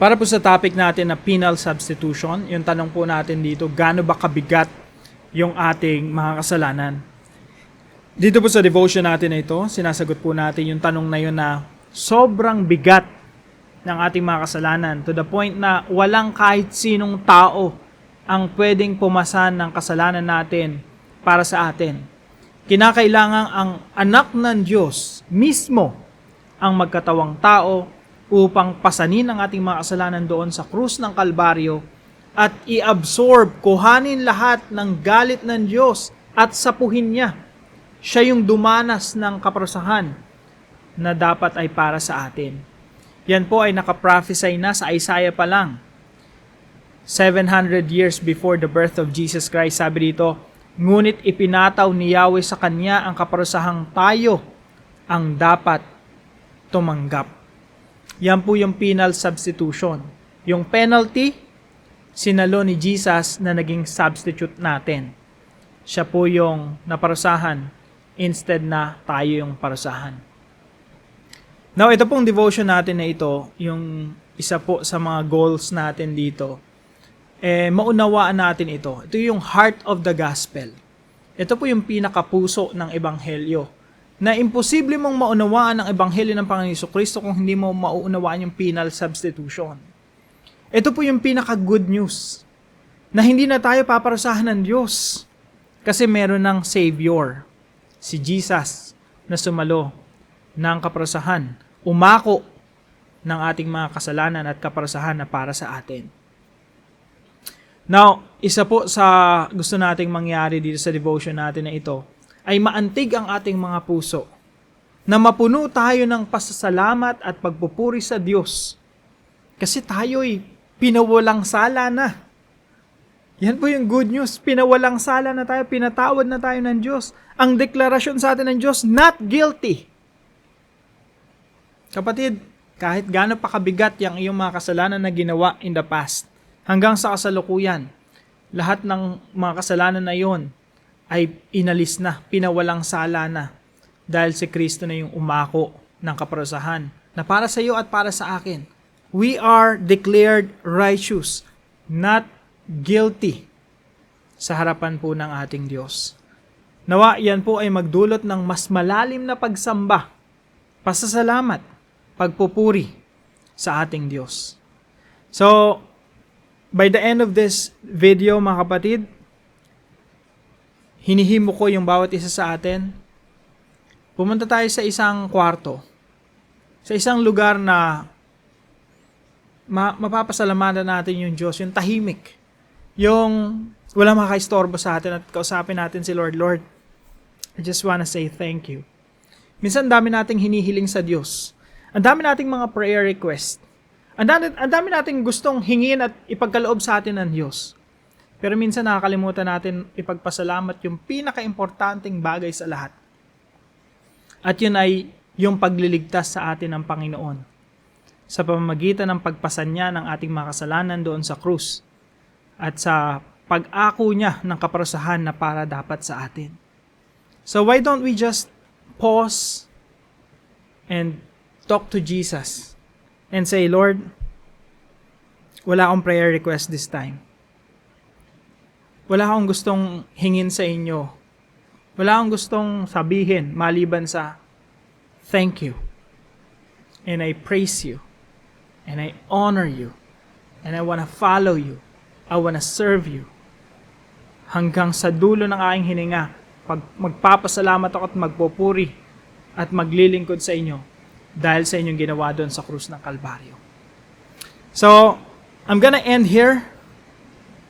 Para po sa topic natin na penal substitution, yung tanong po natin dito, gaano ba kabigat yung ating mga kasalanan? Dito po sa devotion natin na ito, sinasagot po natin yung tanong na yun na sobrang bigat ng ating mga kasalanan to the point na walang kahit sinong tao ang pwedeng pumasan ng kasalanan natin para sa atin. Kinakailangan ang anak ng Diyos mismo ang magkatawang tao upang pasanin ang ating mga kasalanan doon sa krus ng Kalbaryo at i-absorb, kuhanin lahat ng galit ng Diyos at sapuhin niya. Siya yung dumanas ng kaparusahan na dapat ay para sa atin. Yan po ay nakaprophesy na sa Isaiah pa lang. 700 years before the birth of Jesus Christ, sabi dito, ngunit ipinataw ni Yahweh sa kanya ang kaparusahang tayo ang dapat tumanggap. Yan po yung penal substitution. Yung penalty, sinalo ni Jesus na naging substitute natin. Siya po yung naparusahan instead na tayo yung parusahan. Now, ito pong devotion natin na ito, yung isa po sa mga goals natin dito, maunawaan natin ito. Ito yung heart of the gospel. Ito po yung pinakapuso ng ebanghelyo na imposible mong maunawaan ang ebanghelyo ng Panginoon Jesucristo kung hindi mo mauunawaan yung penal substitution. Ito po yung pinaka-good news na hindi na tayo paparusahan ng Diyos kasi meron ng Savior, si Jesus, na sumalo ng kaparusahan, umako ng ating mga kasalanan at kaparusahan na para sa atin. Now, isa po sa gusto nating mangyari dito sa devotion natin na ito, ay maantig ang ating mga puso, na mapuno tayo ng pasasalamat at pagpupuri sa Diyos. Kasi tayo'y pinawalang sala na. Yan po yung good news. Pinawalang sala na tayo, pinatawad na tayo ng Diyos. Ang deklarasyon sa atin ng Diyos, not guilty. Kapatid, kahit gaano pa kabigat yung iyong mga kasalanan na ginawa in the past, hanggang sa kasalukuyan, lahat ng mga kasalanan na yon ay inalis na, pinawalang sala na, dahil si Kristo na yung umako ng kaparusahan na para sa iyo at para sa akin. We are declared righteous, not guilty, sa harapan po ng ating Diyos. Nawa, yan po ay magdulot ng mas malalim na pagsamba, pasasalamat, pagpupuri sa ating Diyos. So, by the end of this video, mga kapatid, hinihimo ko yung bawat isa sa atin. Pumunta tayo sa isang kwarto. Sa isang lugar na mapapasalamatan natin yung Diyos, yung tahimik. Yung wala makaistorbo sa atin at kausapin natin si Lord. Lord, I just wanna say thank you. Minsan dami nating hinihiling sa Diyos. Ang dami nating mga prayer request. Ang dami nating gustong hingin at ipagkaloob sa atin ng Diyos. Pero minsan nakakalimutan natin ipagpasalamat yung pinaka-importanting bagay sa lahat. At yun ay yung pagliligtas sa atin ng Panginoon sa pamamagitan ng pagpasan niya ng ating mga kasalanan doon sa krus at sa pag-ako niya ng kaparusahan na para dapat sa atin. So why don't we just pause and talk to Jesus and say, Lord, wala akong prayer request this time. Wala akong gustong hingin sa inyo. Wala akong gustong sabihin maliban sa thank you. And I praise you. And I honor you. And I wanna follow you. I wanna serve you. Hanggang sa dulo ng aking hininga, magpapasalamat ako at magpupuri at maglilingkod sa inyo dahil sa inyong ginawa doon sa krus ng Kalbaryo. So, I'm gonna end here.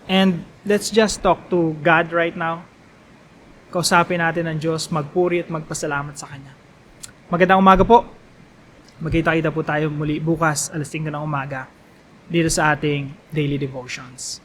And let's just talk to God right now. Kausapin natin ang Diyos, magpuri at magpasalamat sa Kanya. Magandang umaga po. Magkita-kita po tayo muli bukas, 5:00 ng umaga, dito sa ating Daily Devotions.